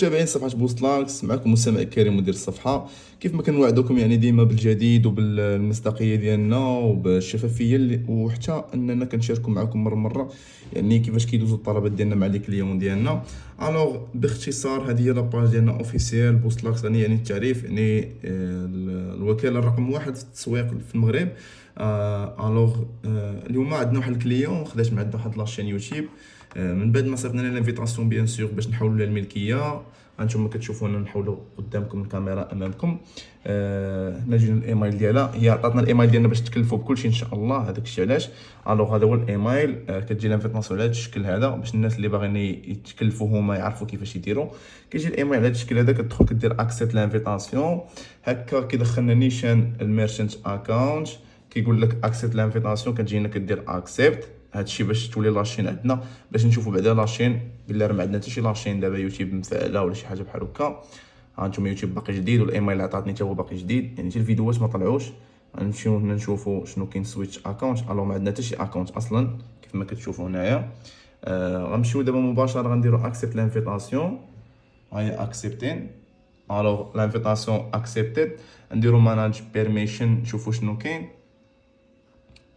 متابعين صفحة بوستلاكس، معكم مستمع كريم مدير الصفحة. كيف ما كنوعدكم يعني ديما بالجديد وبالمصداقية ديالنا وبالشفافية وحتى اننا كنشاركوا معكم مرة يعني كيفاش كيدوزوا الطلبات ديالنا مع لي كليون ديالنا. الوغ باختصار هذه هي لاباج ديالنا اوفيسيال بوستلاكس، يعني التعريف يعني الوكالة رقم 1 في التسويق في المغرب. الوغ اليوم عندنا واحد الكليون خداش معنا واحد لاشين يوتيوب. من بعد ما صيفطنا لنا لانفيتاسيون بيان سور باش نحولوا لها الملكيه. هانتوما كتشوفونا نحولوا قدامكم الكاميرا امامكم. هنا جينا الايميل ديالها، هي عطاتنا الايميل ديالنا باش تكلفوا بكلشي ان شاء الله. هذاك الشيء علاش الوغ هذا هو الايميل. كتجي لانفيتاسيون على هذا الشكل هذا باش الناس اللي باغيين يتكلفوا هما يعرفوا كيفاش يديروا. كيجي الايميل على هذا الشكل هذا، كتدخل كدير اكسبت لانفيتاسيون. هكا كيدخلنا نيشان الميرشنت اكاونت، كيقول لك اكسبت لانفيتاسيون، كتجينا كدير اكسبت. هادشي باش تولي لاشين عندنا، باش نشوفوا بعدا لاشين بلا راه ما عندنا حتى شي لاشين دابا يوتيوب مفعله ولا شي حاجه بحال هكا. هانتوما يوتيوب باقي جديد والايميل اللي عطاتني حتى هو باقي جديد، يعني حتى الفيديوهات ما طلعوش. غنمشيو هنا نشوفوا شنو كاين سويتش اكونت. الو ما عندنا حتى شي اكونت اصلا كيف ما كتشوفوا هنايا. غنمشيو دابا مباشره غنديروا اكسبت لانفيتاسيون. هاي اكسبتين. الو لانفيتاسيون اكسبتد. نديروا ماناج بيرميشن نشوفوا شنو كاين.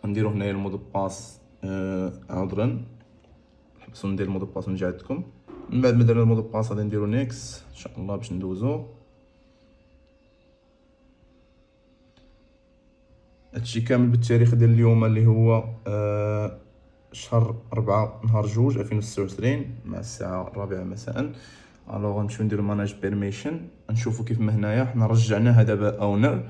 نديروا هنايا المود باس. عذرا نحبسو ندير المود باس ونجي عندكم. من بعد ما درنا المود باس غادي نديرو نيكس ان شاء الله باش ندوزو. هادشي كامل بالتاريخ ديال اليوم اللي هو شهر 4 نهار 2 2026 مع الساعه 4 مساء. الوغ غنمشيو نديرو ماناج بيرميشن، نشوفو كيف ما هنايا حنا رجعناها دابا اونر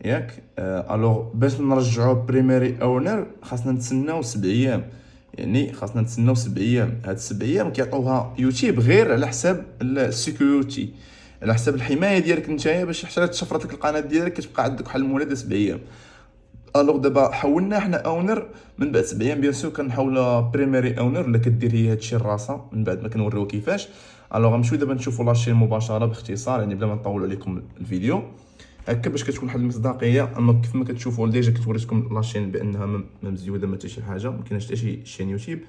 ياك. الوغ باش نرجعوه بريميري اونر خاصنا نتسناو 7 ايام، يعني خاصنا نتسناو 7 ايام. هاد 7 ايام كيعطوها يوتيوب غير على حساب السيكوريتي، على حساب الحمايه ديالك نتايا، باش حتى تشفرت لك القناه ديالك كتبقى عندك واحد المولد 7 ايام. الوغ دابا حولنا حنا اونر، من بعد 7 ايام بيان سور كنحولها بريميري اونر ولا كدير هي هادشي راسها من بعد ما كنوريو كيفاش. الوغ غنمشيو دابا نشوفوا لاشين مباشره باختصار، يعني بلا ما نطول عليكم الفيديو هكا باش كتكون واحد المصداقيه. اما كيف ما كتشوفوا ديجا كتوريكم لاشين بانها ما مزيوده ما حتى شي حاجه، ما كاينش حتى شي شين يوتيوب.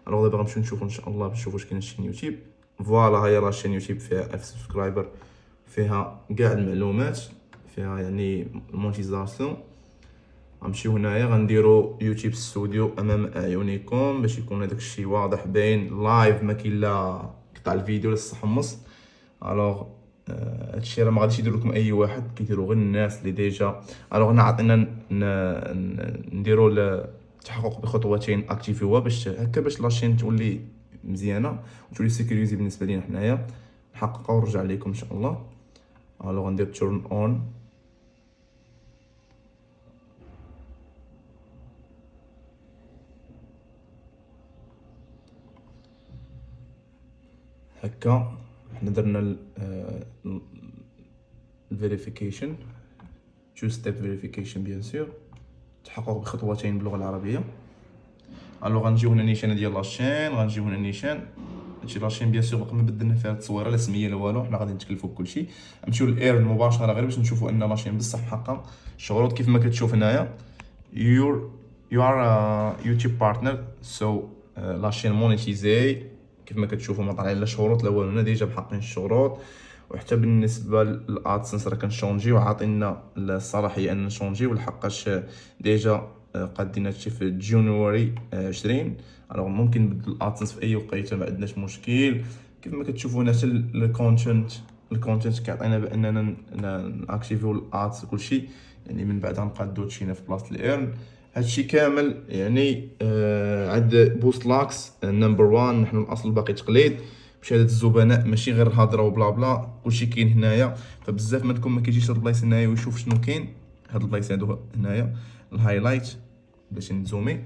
الوغ دابا غنمشيو نشوفوا ان شاء الله باش نشوفوا واش كاين شين يوتيوب. فوالا هي راه شين يوتيوب فيها 1000 سبسكرايبر، فيها كاع المعلومات، فيها يعني المونتيزاسيون. غنمشيو هنايا غنديرو يوتيوب ستوديو امام اعينكم باش يكون هذاك الشيء واضح باين لايف، ما كاين لا قطع الفيديو لا الصحمص. الوغ هادشي راه ما غاديش يدير لكم اي واحد، كيديروا غير الناس اللي ديجا. الوغ هنا عطينا نديرو التحقق بخطوتين اكتيفيوها باش هكا باش لاشين تولي مزيانه وتولي سيكوريزي بالنسبه لينا حنايا. نحققها ونرجع لكم ان شاء الله. الوغ غندير تورن اون. هكا حنا درنا الفيريفيكيشن، تو ستيب فيريفيكيشن بيان سور، تحقق بخطوتين باللغه العربيه. الوغ غنجيو هنا نيشان ديال لاشين، غنجيو هنا نيشان. هادشي لاشين بيان سور باقي ما بدلنا فيها التصويره لا سميه لا والو، حنا غادي نتكلفوا بكلشي. نمشيو للايرن مباشره غير باش نشوفوا ان لاشين بصح محقق الشروط كيف ما كتشوف هنايا. you are a YouTube partner so لاشين مونيتيزي. كيف ما كتشوفوا ما طالعين لا شروط لا والو، هنا ديجا محققين الشروط. وحتى بالنسبه للادسنس راه كنشونجي وعاطينا الصلاحيه ان نشونجيو لحقاش ديجا قادين هادشي في جونوري 20. الوغ ممكن نبدل الادسنس في اي وقيته ما عندناش مشكل. كيف ما كتشوفوا هنا حتى الكونتنت كيعطينا باننا ناكتيفيو الادس وكلشي، يعني من بعد غنبقى دوتشي هنا في بلاصه الايرن. هادشي كامل يعني عند بوستلاكس نمبر 1. نحن الاصل باقي تقليد بشهاده الزبناء، ماشي غير هضره وبلا بلا، كلشي كاين هنايا. فبزاف منكم ما كيجيش هاد البلايص هنايا ويشوف شنو كاين. هاد البلايص هادو هنايا الهايلايت باش نزومي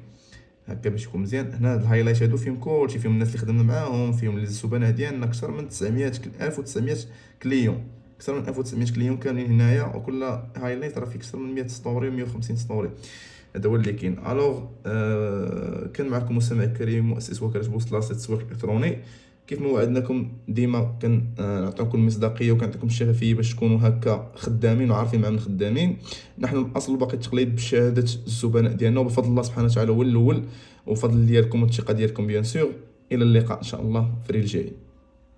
هكا باش يكون مزيان. هنا هاد الهايلايت هادو فيهم كلشي، فيهم الناس اللي خدمنا معاهم، فيهم الزبناء ديالنا اكثر من 1900 كليون، اكثر من 1900 كليون كاملين هنايا. وكل هايلايت راه فيه اكثر من 100 ستوري 150 ستوري. هذا هو اللي كاين. الوغ كان معكم مستمع كريم مؤسس وكاله بوستلاكس التسويق الالكتروني. كيف ما وعدناكم ديما كنعطيكم المصداقيه وكنعطيكم الشفافيه باش تكونوا هكا خدامين وعارفين مع من خدامين. نحن الاصل باقي التقليد بشهاده الزبناء ديالنا، وبفضل الله سبحانه وتعالى هو الاول، وفضل ديالكم والثقه ديالكم بيان سور. الى اللقاء ان شاء الله في الجاي.